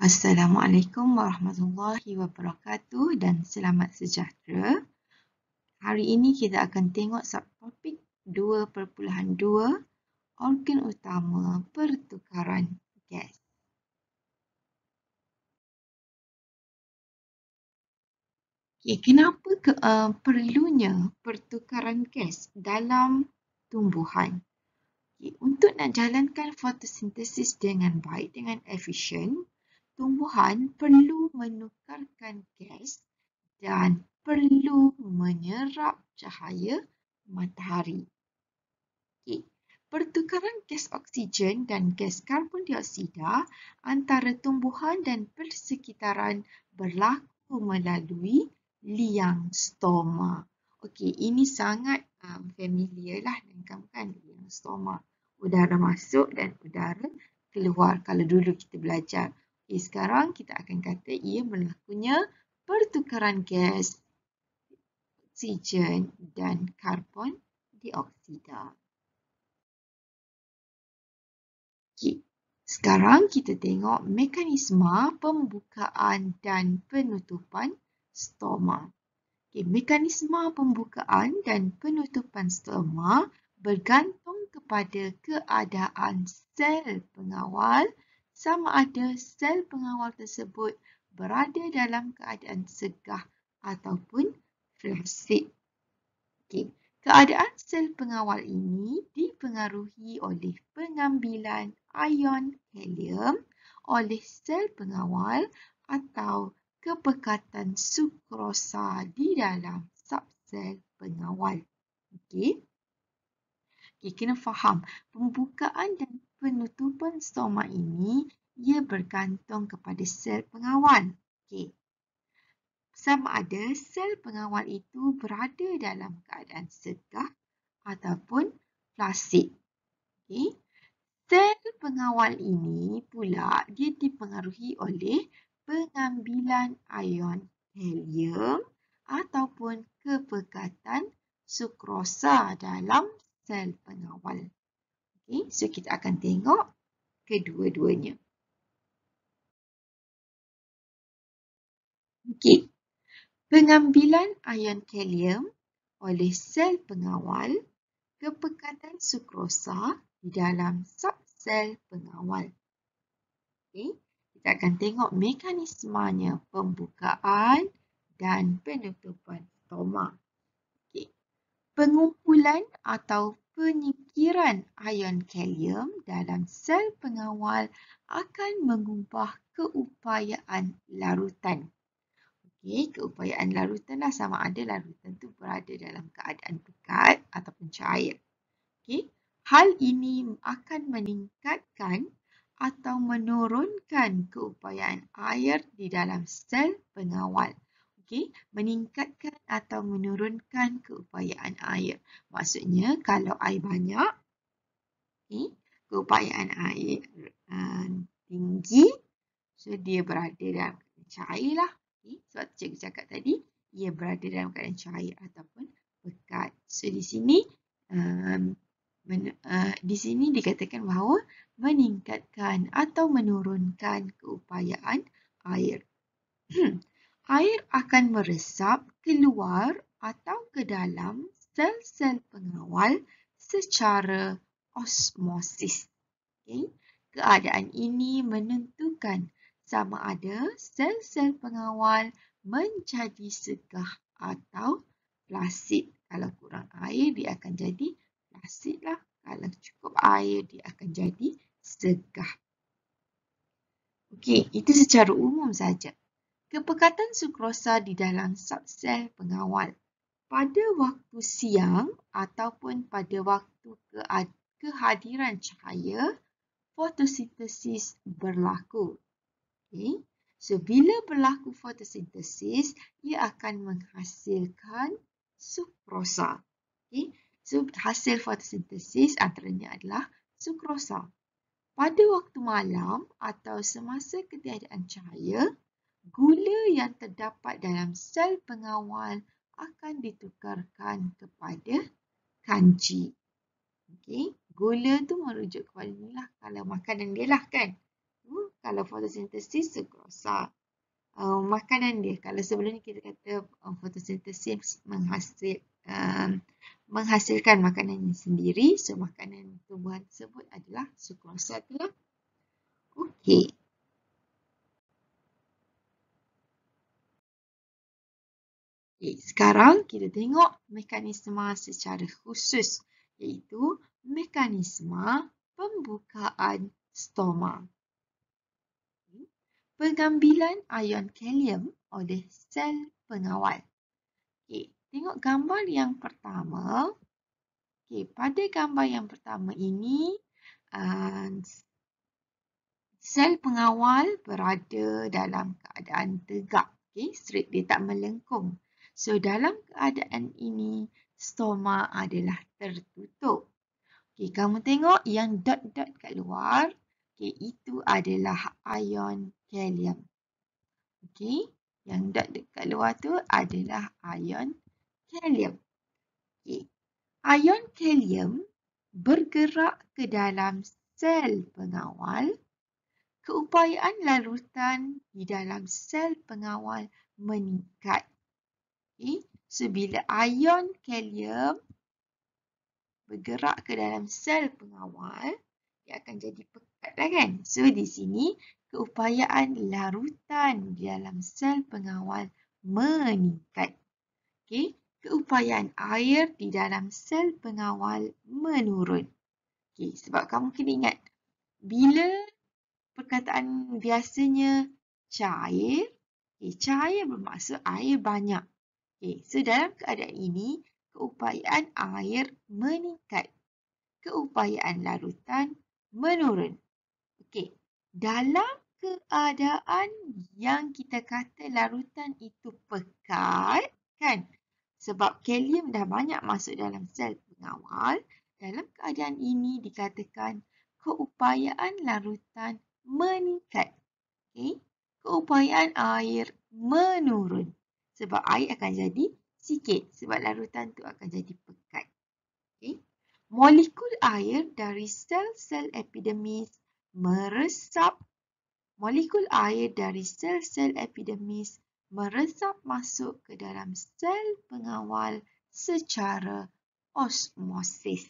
Assalamualaikum warahmatullahi wabarakatuh dan selamat sejahtera. Hari ini kita akan tengok subtopik 2.2 organ utama pertukaran gas. Kenapa perlunya pertukaran gas dalam tumbuhan? Untuk nak jalankan fotosintesis dengan baik, dengan efisien, tumbuhan perlu menukarkan gas dan perlu menyerap cahaya matahari. Pertukaran gas oksigen dan gas karbon dioksida antara tumbuhan dan persekitaran berlaku melalui liang stoma. Ini sangat familiar lah dengan kamu kan, liang stoma. Udara masuk dan udara keluar kalau dulu kita belajar. Sekarang kita akan kata ia berlakunya pertukaran gas oksigen dan karbon dioksida. Sekarang kita tengok mekanisme pembukaan dan penutupan stoma. Mekanisme pembukaan dan penutupan stoma bergantung kepada keadaan sel pengawal, sama ada sel pengawal tersebut berada dalam keadaan segah ataupun flasid. Keadaan sel pengawal ini dipengaruhi oleh pengambilan ion helium oleh sel pengawal atau kepekatan sukrosa di dalam subsel pengawal. Kena faham, pembukaan dan penutupan stoma ini ia bergantung kepada sel pengawal. Sama ada sel pengawal itu berada dalam keadaan segah ataupun flasid. Sel pengawal ini pula dia dipengaruhi oleh pengambilan ion helium ataupun kepekatan sukrosa dalam sel pengawal. So kita akan tengok kedua-duanya. Pengambilan ion helium oleh sel pengawal, kepekatan sukrosa di dalam subsel pengawal. Kita akan tengok mekanismenya pembukaan dan penutupan stoma. Pengumpulan atau penyingkiran ion helium dalam sel pengawal akan mengubah keupayaan larutan. Keupayaan larutan lah, sama ada larutan itu berada dalam keadaan pekat ataupun cair. Hal ini akan meningkatkan atau menurunkan keupayaan air di dalam sel pengawal. Meningkatkan atau menurunkan keupayaan air. Maksudnya kalau air banyak, keupayaan air tinggi, so dia berada dalam keadaan cair lah. Sebab cikgu cakap tadi, ia berada dalam keadaan cair ataupun pekat. So di sini dikatakan bahawa meningkatkan atau menurunkan keupayaan air. Air akan meresap keluar atau ke dalam sel-sel pengawal secara osmosis. Keadaan ini menentukan sama ada sel-sel pengawal menjadi segah atau flasid. Kalau kurang air, dia akan jadi flasid lah. Kalau cukup air, dia akan jadi segah. Itu secara umum saja. Kepekatan sukrosa di dalam subsel pengawal. Pada waktu siang ataupun pada waktu kehadiran cahaya, fotosintesis berlaku. So, bila berlaku fotosintesis, ia akan menghasilkan sukrosa. So, hasil fotosintesis antaranya adalah sukrosa. Pada waktu malam atau semasa ketiadaan cahaya, gula yang terdapat dalam sel pengawal akan ditukarkan kepada kanji. Gula tu merujuk kepada ni lah, kalau makanan dia lah kan. Kalau fotosintesis, sukrosa. Makanan dia. Kalau sebelum ni kita kata fotosintesis menghasilkan makanannya sendiri. So, makanan tumbuhan tersebut adalah sukrosa tu lah. Okey. Okay, sekarang kita tengok mekanisme secara khusus, iaitu mekanisme pembukaan stoma. Pengambilan ion kalium oleh sel pengawal. Okay, tengok gambar yang pertama. Okay, pada gambar yang pertama ini, sel pengawal berada dalam keadaan tegak. Okay, straight, dia tak melengkung. So, dalam keadaan ini, stoma adalah tertutup. Okay, kamu tengok yang dot-dot kat luar. Okay, itu adalah ion kalium. Okay, yang dot dekat luar tu adalah ion kalium. Okay, ion kalium bergerak ke dalam sel pengawal. Keupayaan larutan di dalam sel pengawal meningkat. Okay. So, bila ion kalium bergerak ke dalam sel pengawal, dia akan jadi pekat lah kan? So, di sini keupayaan larutan di dalam sel pengawal meningkat. Okay. Keupayaan air di dalam sel pengawal menurun. Okay. Sebab kamu kena ingat, bila perkataan biasanya cair, cair bermaksud air banyak. So, dalam keadaan ini, keupayaan air meningkat. Keupayaan larutan menurun. Dalam keadaan yang kita kata larutan itu pekat, kan? Sebab kalium dah banyak masuk dalam sel pengawal, dalam keadaan ini dikatakan keupayaan larutan meningkat. Okay. Keupayaan air menurun. Sebab air akan jadi sikit. Sebab larutan tu akan jadi pekat. Okay. Molekul air dari sel-sel epidermis meresap. Molekul air dari sel-sel epidermis meresap masuk ke dalam sel pengawal secara osmosis.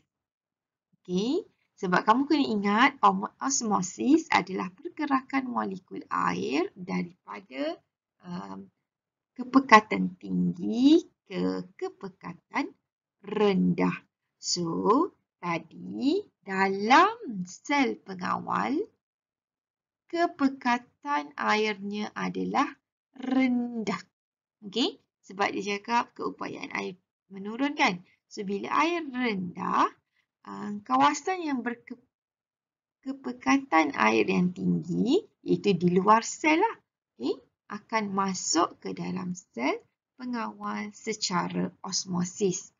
Okay. Sebab kamu kena ingat, osmosis adalah pergerakan molekul air daripada kepekatan tinggi ke kepekatan rendah. So, tadi dalam sel pengawal, kepekatan airnya adalah rendah. Okay? Sebab dia cakap keupayaan air menurun kan? So, bila air rendah, kawasan yang berkepekatan air yang tinggi, iaitu di luar sel lah, akan masuk ke dalam sel pengawal secara osmosis.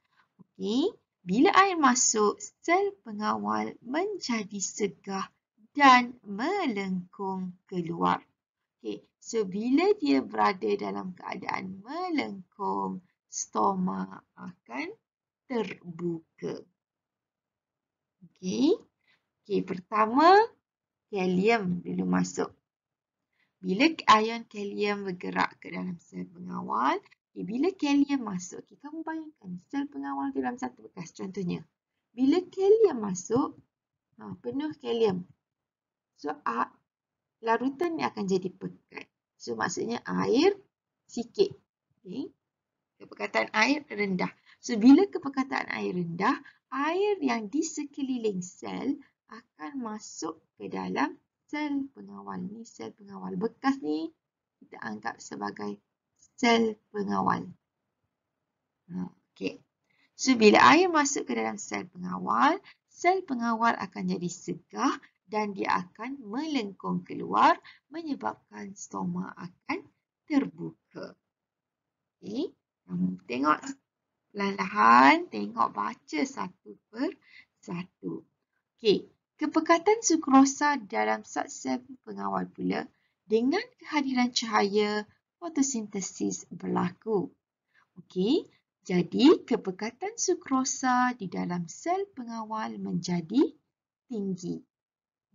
Bila air masuk, sel pengawal menjadi segah dan melengkung keluar. So, bila dia berada dalam keadaan melengkung, stoma akan terbuka. Pertama, kalium dulu masuk. Bila ion kalium bergerak ke dalam sel pengawal, bila kalium masuk, kamu bayangkan sel pengawal dalam satu bekas. Contohnya, bila kalium masuk, penuh kalium. So, larutan ni akan jadi pekat. So, maksudnya air sikit. Kepekatan air rendah. So, bila kepekatan air rendah, air yang di sekeliling sel akan masuk ke dalam sel pengawal. Ni sel pengawal bekas ni kita anggap sebagai sel pengawal. Okay. So, bila air masuk ke dalam sel pengawal akan jadi segah dan dia akan melengkung keluar menyebabkan stoma akan terbuka. Okay. Kamu tengok perlahan-lahan, tengok baca satu per satu. Okay. Kepekatan sukrosa dalam zat sel pengawal pula dengan kehadiran cahaya fotosintesis berlaku. Okey, jadi kepekatan sukrosa di dalam sel pengawal menjadi tinggi.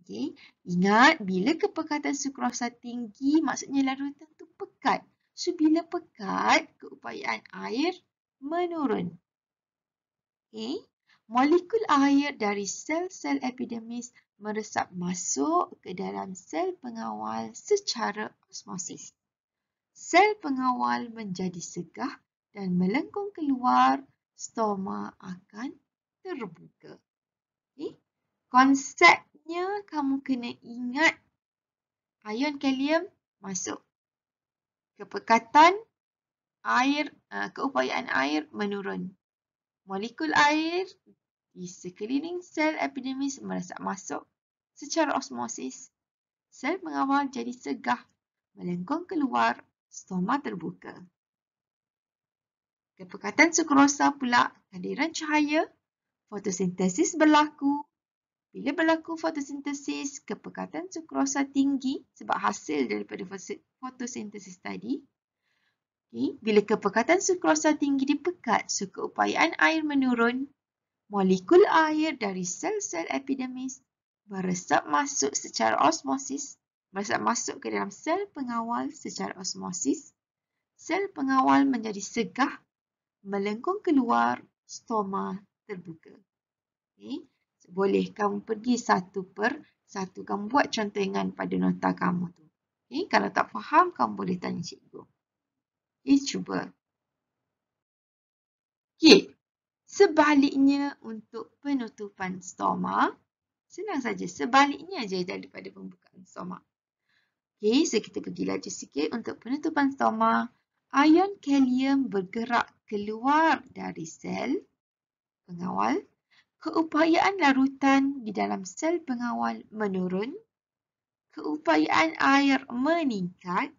Okay. Ingat, bila kepekatan sukrosa tinggi, maksudnya larutan itu pekat. So, bila pekat, keupayaan air menurun. Okay. Molekul air dari sel-sel epidermis meresap masuk ke dalam sel pengawal secara osmosis. Sel pengawal menjadi segah dan melengkung keluar, stoma akan terbuka. Okay. Konsepnya kamu kena ingat ion kalium masuk. Kepekatan air, keupayaan air menurun. Molekul air di sekeliling sel epidermis meresap masuk secara osmosis. Sel pengawal jadi segah, melengkung keluar, stoma terbuka. Kepekatan sukrosa pula, kehadiran cahaya, fotosintesis berlaku. Bila berlaku fotosintesis, kepekatan sukrosa tinggi sebab hasil daripada fotosintesis tadi. Okay. Bila kepekatan sukrosa tinggi dipekat, so keupayaan air menurun, molekul air dari sel-sel epidermis meresap masuk secara osmosis, meresap masuk ke dalam sel pengawal secara osmosis. Sel pengawal menjadi segah, melengkung keluar, stoma terbuka. Okay. Boleh kamu pergi satu per satu. Kamu buat contohan pada nota kamu tu. Okay. Kalau tak faham, kamu boleh tanya cikgu. Okay, cuba. Okay. Sebaliknya untuk penutupan stoma, senang saja. Sebaliknya aja daripada pembukaan stoma. Okay, so kita pergi laju sikit untuk penutupan stoma. Ion kalium bergerak keluar dari sel pengawal. Keupayaan larutan di dalam sel pengawal menurun. Keupayaan air meningkat.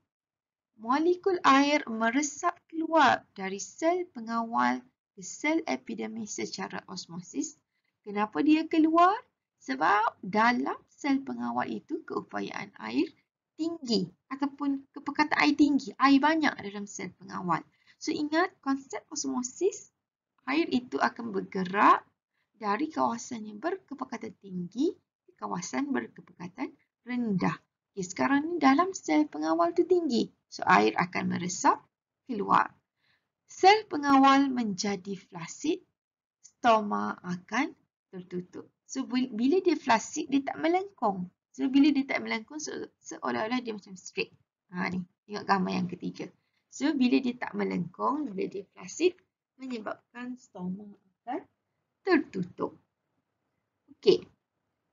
Molekul air meresap keluar dari sel pengawal ke sel epidermis secara osmosis. Kenapa dia keluar? Sebab dalam sel pengawal itu keupayaan air tinggi ataupun kepekatan air tinggi. Air banyak dalam sel pengawal. So ingat konsep osmosis, air itu akan bergerak dari kawasan yang berkepekatan tinggi ke kawasan berkepekatan rendah. Okay, sekarang ni dalam sel pengawal tu tinggi. So, air akan meresap keluar. Sel pengawal menjadi flasid, stoma akan tertutup. So, bila dia flasid, dia tak melengkung. So, bila dia tak melengkung, seolah-olah dia macam straight. Ni, tengok gambar yang ketiga. So, bila dia tak melengkung, bila dia flasid, menyebabkan stoma akan tertutup. Okey.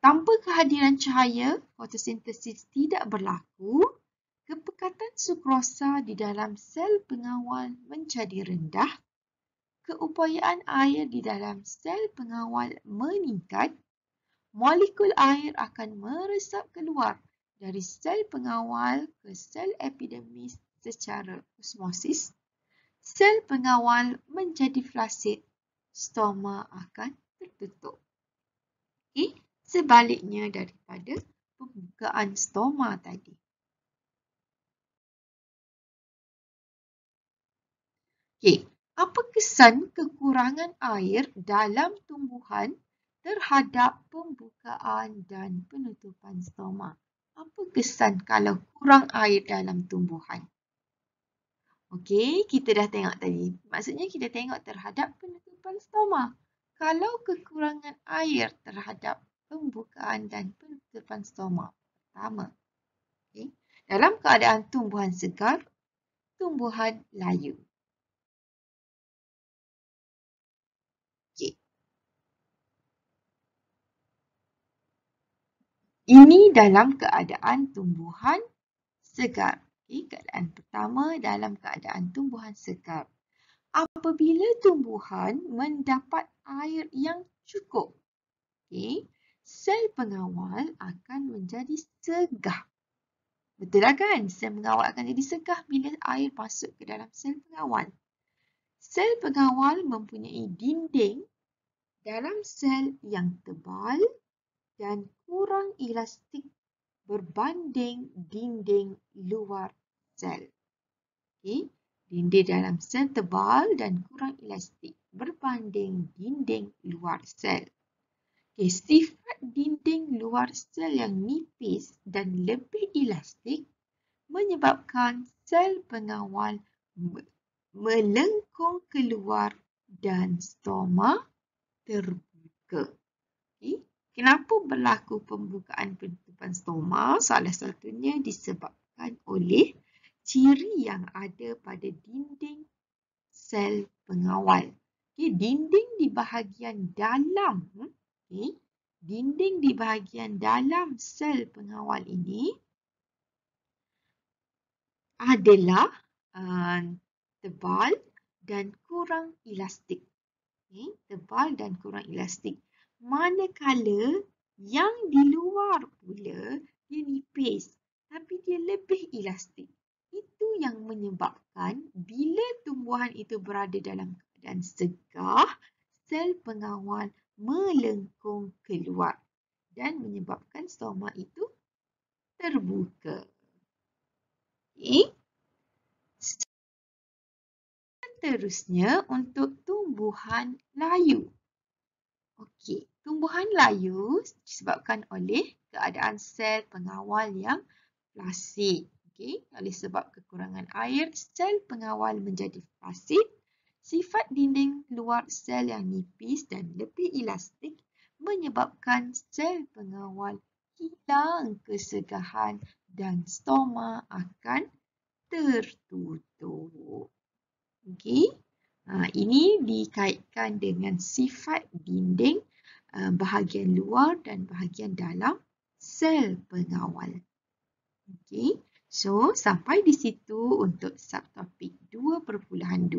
Tanpa kehadiran cahaya, fotosintesis tidak berlaku. Kepekatan sukrosa di dalam sel pengawal menjadi rendah. Keupayaan air di dalam sel pengawal meningkat. Molekul air akan meresap keluar dari sel pengawal ke sel epidermis secara osmosis. Sel pengawal menjadi flasid. Stoma akan tertutup. Okay. Sebaliknya daripada pembukaan stoma tadi. Okay. Apa kesan kekurangan air dalam tumbuhan terhadap pembukaan dan penutupan stoma? Apa kesan kalau kurang air dalam tumbuhan? Okey, kita dah tengok tadi. Maksudnya kita tengok terhadap penutupan stoma. Kalau kekurangan air terhadap pembukaan dan penutupan stoma. Pertama, okay. Dalam keadaan tumbuhan segar, tumbuhan layu. Okay. Ini dalam keadaan tumbuhan segar. Okay. Keadaan pertama dalam keadaan tumbuhan segar. Apabila tumbuhan mendapat air yang cukup, okay, sel pengawal akan menjadi segah. Betul lah kan? Sel pengawal akan jadi segah bila air masuk ke dalam sel pengawal. Sel pengawal mempunyai dinding dalam sel yang tebal dan kurang elastik berbanding dinding luar sel. Okay. Dinding dalam sel tebal dan kurang elastik berbanding dinding luar sel. Sifat dinding luar sel yang nipis dan lebih elastik menyebabkan sel pengawal melengkung keluar dan stoma terbuka. Okay. Kenapa berlaku pembukaan penutupan stoma? Salah satunya disebabkan oleh ciri yang ada pada dinding sel pengawal. Okay. Dinding di bahagian dalam, dinding di bahagian dalam sel pengawal ini adalah tebal dan kurang elastik. Tebal dan kurang elastik. Manakala yang di luar pula dia nipis tapi dia lebih elastik. Itu yang menyebabkan bila tumbuhan itu berada dalam keadaan segah, sel pengawal melengkung keluar dan menyebabkan stoma itu terbuka. Okay. Seterusnya untuk tumbuhan layu. Okey, tumbuhan layu disebabkan oleh keadaan sel pengawal yang flasid. Okey, oleh sebab kekurangan air, sel pengawal menjadi flasid. Sifat dinding luar sel yang nipis dan lebih elastik menyebabkan sel pengawal hilang kesegahan dan stoma akan tertutup. Okey. Ini dikaitkan dengan sifat dinding bahagian luar dan bahagian dalam sel pengawal. Okey. So, sampai di situ untuk subtopik 2.2.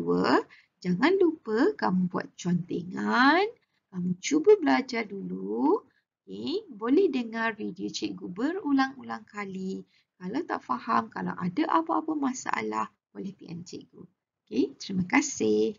Jangan lupa kamu buat contengan. Kamu cuba belajar dulu. Okey. Boleh dengar video cikgu berulang-ulang kali. Kalau tak faham, kalau ada apa-apa masalah, boleh PM cikgu. Okay, terima kasih.